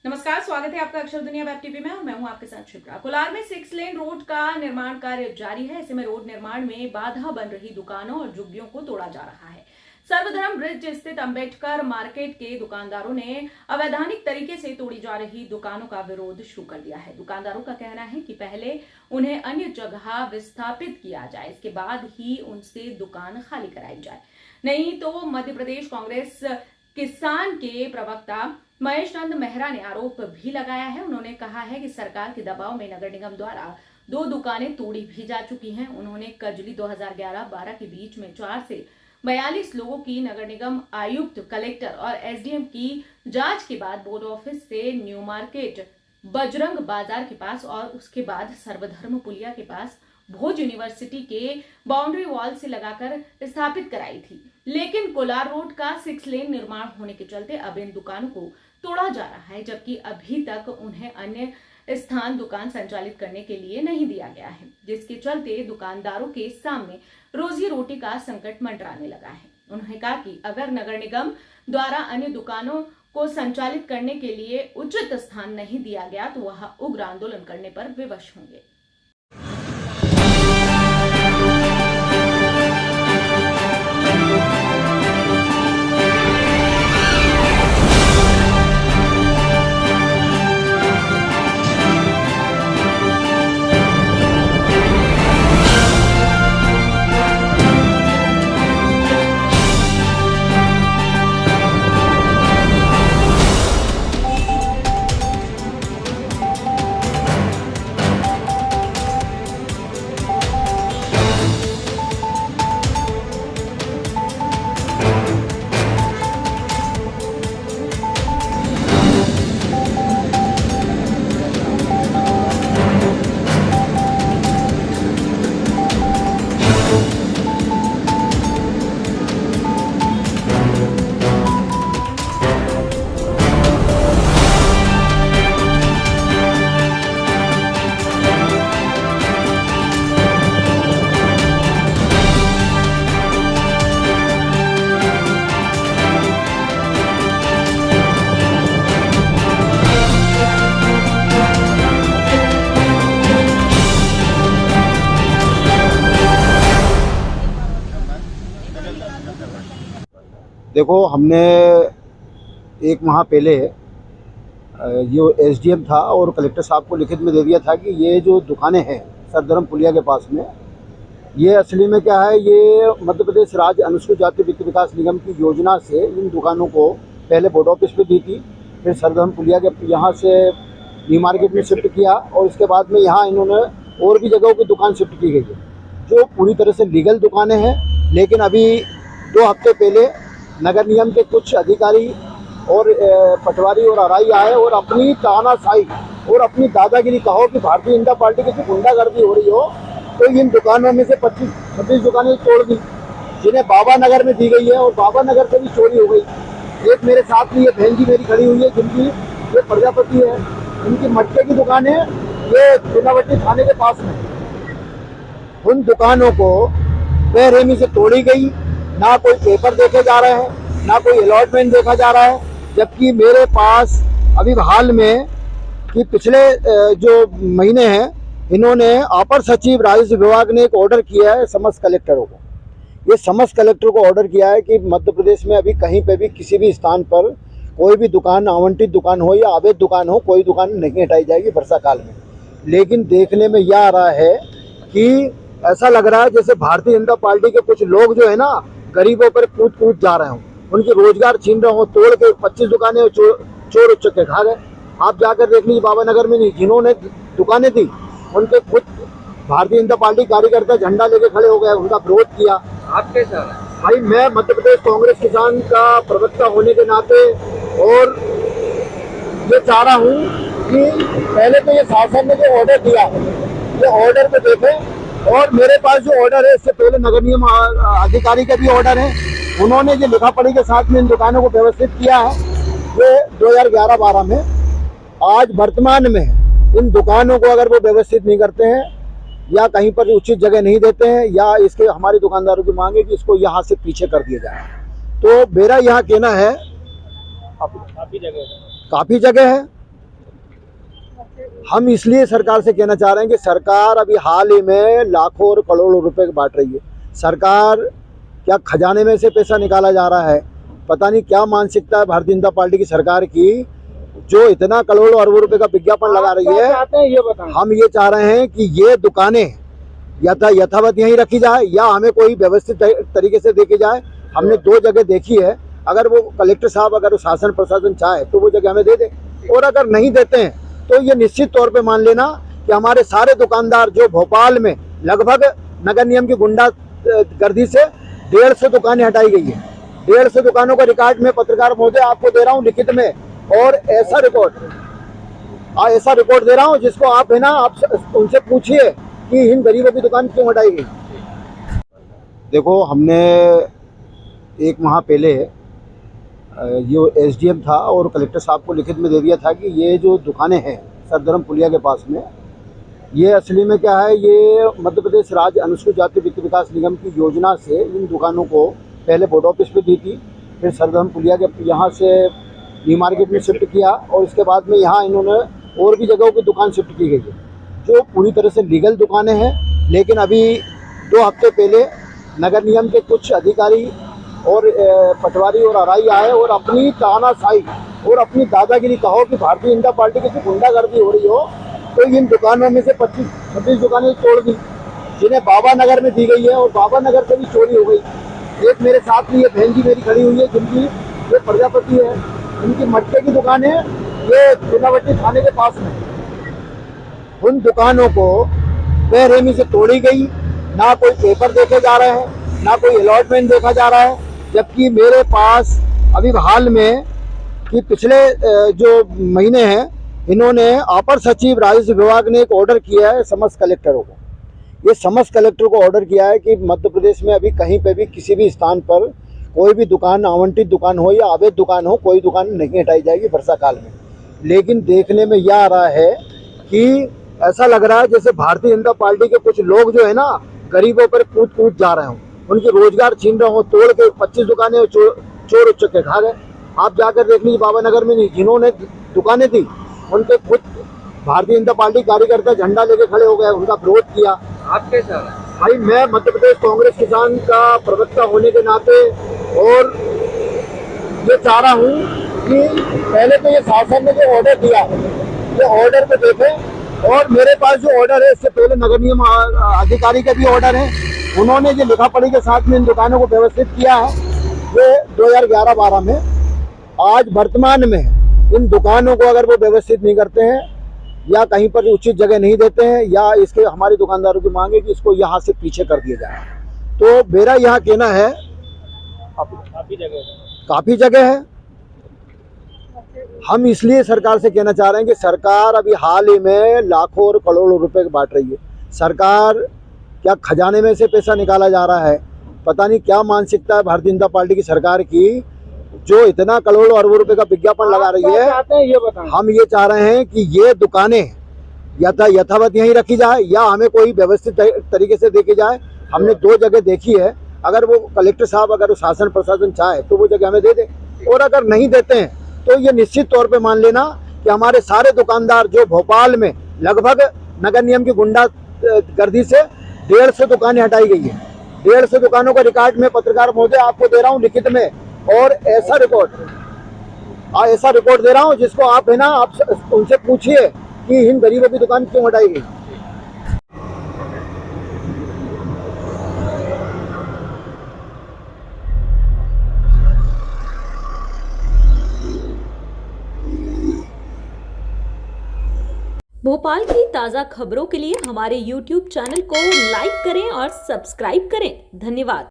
नमस्कार, स्वागत है आपका अक्षर दुनिया वेब टीवी में और मैं हूं आपके साथ शिप्रा। कोलार में 6 लेन रोड का निर्माण कार्य जारी है। ऐसे में रोड निर्माण में बाधा बन रही दुकानों और झुग्गियों को तोड़ा जा रहा है। सर्वधर्म ब्रिज स्थित अंबेडकर मार्केट के दुकानदारों ने अवैधानिक तरीके से तोड़ी जा रही दुकानों का विरोध शुरू कर दिया है। दुकानदारों का कहना है कि पहले उन्हें अन्य जगह विस्थापित किया जाए, इसके बाद ही उनसे दुकान खाली कराई जाए, नहीं तो मध्य प्रदेश कांग्रेस किसान के प्रवक्ता महेश नंद मेहरा ने आरोप भी लगाया है। उन्होंने कहा है कि सरकार के दबाव में नगर निगम द्वारा 2 दुकानें तोड़ी भी जा चुकी हैं। उन्होंने कजली 2011-12 के बीच में 4 से 42 लोगों की नगर निगम आयुक्त, कलेक्टर और एसडीएम की जांच के बाद बोर्ड ऑफिस से न्यू मार्केट, बजरंग बाजार के पास और उसके बाद सर्वधर्म पुलिया के पास भोज यूनिवर्सिटी के बाउंड्री वॉल से लगाकर स्थापित कराई थी। लेकिन कोलार रोड का 6 लेन निर्माण होने के चलते अब इन दुकानों को तोड़ा जा रहा है, जबकि अभी तक उन्हें अन्य स्थान दुकान संचालित करने के लिए नहीं दिया गया है, जिसके चलते दुकानदारों के सामने रोजी रोटी का संकट मंडराने लगा है। उन्होंने कहा कि अगर नगर निगम द्वारा अन्य दुकानों को संचालित करने के लिए उचित स्थान नहीं दिया गया तो वह उग्र आंदोलन करने पर विवश होंगे। देखो, हमने 1 माह पहले जो एसडीएम था और कलेक्टर साहब को लिखित में दे दिया था कि ये जो दुकानें हैं सर्वधर्म पुलिया के पास में, ये असली में क्या है, ये मध्य प्रदेश राज्य अनुसूचित जाति वित्त विकास निगम की योजना से इन दुकानों को पहले बोर्ड ऑफिस पे दी थी, फिर सर्वधर्म पुलिया के यहाँ से न्यू मार्केट में शिफ्ट किया और इसके बाद में यहाँ इन्होंने और भी जगहों की दुकान शिफ्ट की गई है, जो पूरी तरह से लीगल दुकानें हैं। लेकिन अभी 2 हफ्ते पहले नगर निगम के कुछ अधिकारी और पटवारी और आरआई आए और अपनी तानाशाही और अपनी दादागिरी, कहो कि भारतीय जनता पार्टी की गुंडागर्दी हो रही हो, तो इन दुकानों में से 25-26 दुकानें तोड़ दी, जिन्हें बाबा नगर में दी गई है और बाबा नगर से भी चोरी हो गई। एक मेरे साथ में ये बहन जी मेरी खड़ी हुई है, जिनकी ये प्रजापति है, इनकी मटके की दुकान है, ये चुनावटी थाने के पास में। उन दुकानों को बेरहमी से तोड़ी गई, ना कोई पेपर देखे जा रहे हैं, ना कोई अलॉटमेंट देखा जा रहा है। जबकि मेरे पास अभी हाल में कि पिछले जो महीने हैं, इन्होंने अपर सचिव राजस्व विभाग ने एक ऑर्डर किया है समस्त कलेक्टरों को। ये समस्त कलेक्टर को ऑर्डर किया है कि मध्य प्रदेश में अभी कहीं पे भी किसी भी स्थान पर कोई भी दुकान, आवंटित दुकान हो या अवैध दुकान हो, कोई दुकान नहीं हटाई जाएगी वर्षा काल में। लेकिन देखने में यह आ रहा है कि ऐसा लग रहा है जैसे भारतीय जनता पार्टी के कुछ लोग जो है ना, गरीबों पर कूद जा रहे हों, उनके रोजगार छीन रहे हों। तोड़ के 25 दुकानें चोर उच्च के खा गए। आप जाकर देख लीजिए, बाबा नगर में नहीं, जिन्होंने दुकानें दी उनके खुद भारतीय जनता पार्टी कार्यकर्ता झंडा लेके खड़े हो गए, उनका विरोध किया। आप कैसा भाई, मैं मध्य प्रदेश कांग्रेस किसान का प्रवक्ता होने के नाते और ये चाह रहा हूँ कि पहले तो ये शासन ने जो ऑर्डर दिया, ये ऑर्डर को देखें। और मेरे पास जो ऑर्डर है, इससे पहले नगर निगम अधिकारी का भी ऑर्डर है, उन्होंने जो लिखा पढ़ी के साथ में इन दुकानों को व्यवस्थित किया है, ये 2011-12 में। आज वर्तमान में इन दुकानों को अगर वो व्यवस्थित नहीं करते हैं या कहीं पर उचित जगह नहीं देते हैं, या इसके हमारे दुकानदारों की मांग है कि इसको यहाँ से पीछे कर दिया जाए। तो मेरा यहाँ कहना है, काफ़ी जगह है हम इसलिए सरकार से कहना चाह रहे हैं कि सरकार अभी हाल ही में लाखों और करोड़ों रुपए बांट रही है। सरकार क्या खजाने में से पैसा निकाला जा रहा है, पता नहीं क्या मानसिकता है भारतीय जनता पार्टी की सरकार की, जो इतना करोड़ों अरबों रुपए का विज्ञापन लगा रही है। ये बताएं। हम ये चाह रहे हैं कि ये दुकानें यथावत यहीं रखी जाए या हमें कोई व्यवस्थित तरीके से देखी जाए। हमने 2 जगह देखी है, अगर वो कलेक्टर साहब अगर शासन प्रशासन चाहे तो वो जगह हमें दे दे, और अगर नहीं देते हैं तो ये निश्चित तौर पे मान लेना कि हमारे सारे दुकानदार जो भोपाल में लगभग नगर निगम की गुंडागर्दी से 150 दुकानें हटाई गई है। 150 दुकानों का रिकॉर्ड में पत्रकार महोदय आपको दे रहा हूँ लिखित में, और ऐसा रिकॉर्ड दे रहा हूँ जिसको आप है ना आप उनसे पूछिए कि इन गरीबों की दुकान क्यों हटाई गई। देखो, हमने 1 माह पहले जो एसडीएम था और कलेक्टर साहब को लिखित में दे दिया था कि ये जो दुकानें हैं सरदरम पुलिया के पास में, ये असली में क्या है, ये मध्य प्रदेश राज्य अनुसूचित जाति वित्त विकास निगम की योजना से इन दुकानों को पहले बोर्ड ऑफिस पे दी थी, फिर सरदरम पुलिया के यहाँ से न्यू मार्केट में शिफ्ट किया, और इसके बाद में यहाँ इन्होंने और भी जगहों की दुकान शिफ्ट की गई है जो पूरी तरह से लीगल दुकानें हैं। लेकिन अभी 2 हफ्ते पहले नगर निगम के कुछ अधिकारी और पटवारी और आरआई आए और अपनी तानाशाही और अपनी दादागिरी, कहो कि भारतीय जनता पार्टी की गुंडागर्दी हो रही हो, तो इन दुकानों में से 25-26 दुकानें तोड़ दी जिन्हें बाबा नगर में दी गई है, और बाबा नगर से भी चोरी हो गई। एक मेरे साथ में ये बहन जी मेरी खड़ी हुई है जिनकी ये प्रजापति है, इनकी मट्टे की दुकान है, ये चुनावटी थाने के पास में। उन दुकानों को बेरहमी से तोड़ी गई, ना कोई पेपर देखे जा रहे हैं, ना कोई अलॉटमेंट देखा जा रहा है। जबकि मेरे पास अभी हाल में कि पिछले जो महीने हैं, इन्होंने अपर सचिव राजस्व विभाग ने एक ऑर्डर किया है समस्त कलेक्टरों को। ये समस्त कलेक्टर को ऑर्डर किया है कि मध्य प्रदेश में अभी कहीं पे भी किसी भी स्थान पर कोई भी दुकान, आवंटित दुकान हो या अवैध दुकान हो, कोई दुकान नहीं हटाई जाएगी वर्षा काल में। लेकिन देखने में यह आ रहा है कि ऐसा लग रहा है जैसे भारतीय जनता पार्टी के कुछ लोग जो है ना, गरीबों पर कूद जा रहे हों, उनके रोजगार छीन रहे हों। तोड़ के 25 दुकानें चोर उच्चक के खा गए। आप जाकर देख लीजिए बाबा नगर में, नहीं, जिन्होंने दुकानें थी उनके खुद भारतीय जनता पार्टी कार्यकर्ता झंडा लेके खड़े हो गए, उनका विरोध किया। आप कैसा भाई, मैं मध्य प्रदेश कांग्रेस किसान का प्रवक्ता होने के नाते और ये चाह रहा हूँ कि पहले तो ये शासन ने जो ऑर्डर दिया, ये ऑर्डर को देखें। और मेरे पास जो ऑर्डर है, इससे पहले नगर निगम अधिकारी का भी ऑर्डर है, उन्होंने जो लिखा पढ़ी के साथ में इन दुकानों को व्यवस्थित किया है, ये 2011-12 में। आज वर्तमान में इन दुकानों को अगर वो व्यवस्थित नहीं करते हैं या कहीं पर उचित जगह नहीं देते हैं, या इसके हमारे दुकानदारों की मांग है कि इसको यहाँ से पीछे कर दिया जाए। तो मेरा यहाँ कहना है काफ़ी जगह है। हम इसलिए सरकार से कहना चाह रहे हैं कि सरकार अभी हाल ही में लाखों और करोड़ों रुपए बांट रही है। सरकार क्या खजाने में से पैसा निकाला जा रहा है, पता नहीं क्या मानसिकता है भारतीय जनता पार्टी की सरकार की, जो इतना करोड़ों अरबों रुपए का विज्ञापन लगा रही है। ये बताएं। हम ये चाह रहे हैं कि ये दुकानें यथावत यहीं रखी जाए या हमें कोई व्यवस्थित तरीके से देखी जाए। हमने 2 जगह देखी है, अगर वो कलेक्टर साहब अगर शासन प्रशासन चाहे तो वो जगह हमें दे दे, और अगर नहीं देते हैं तो ये निश्चित तौर पे मान लेना कि हमारे सारे दुकानदार जो भोपाल में लगभग नगर निगम की गुंडागर्दी से 150 दुकानें हटाई गई है। 150 दुकानों का रिकॉर्ड में पत्रकार महोदय आपको दे रहा हूँ लिखित में, और ऐसा रिकॉर्ड दे रहा हूँ जिसको आप है ना आप उनसे पूछिए कि इन गरीबों की दुकान क्यों हटाई गई। भोपाल की ताज़ा खबरों के लिए हमारे YouTube चैनल को लाइक करें और सब्सक्राइब करें। धन्यवाद।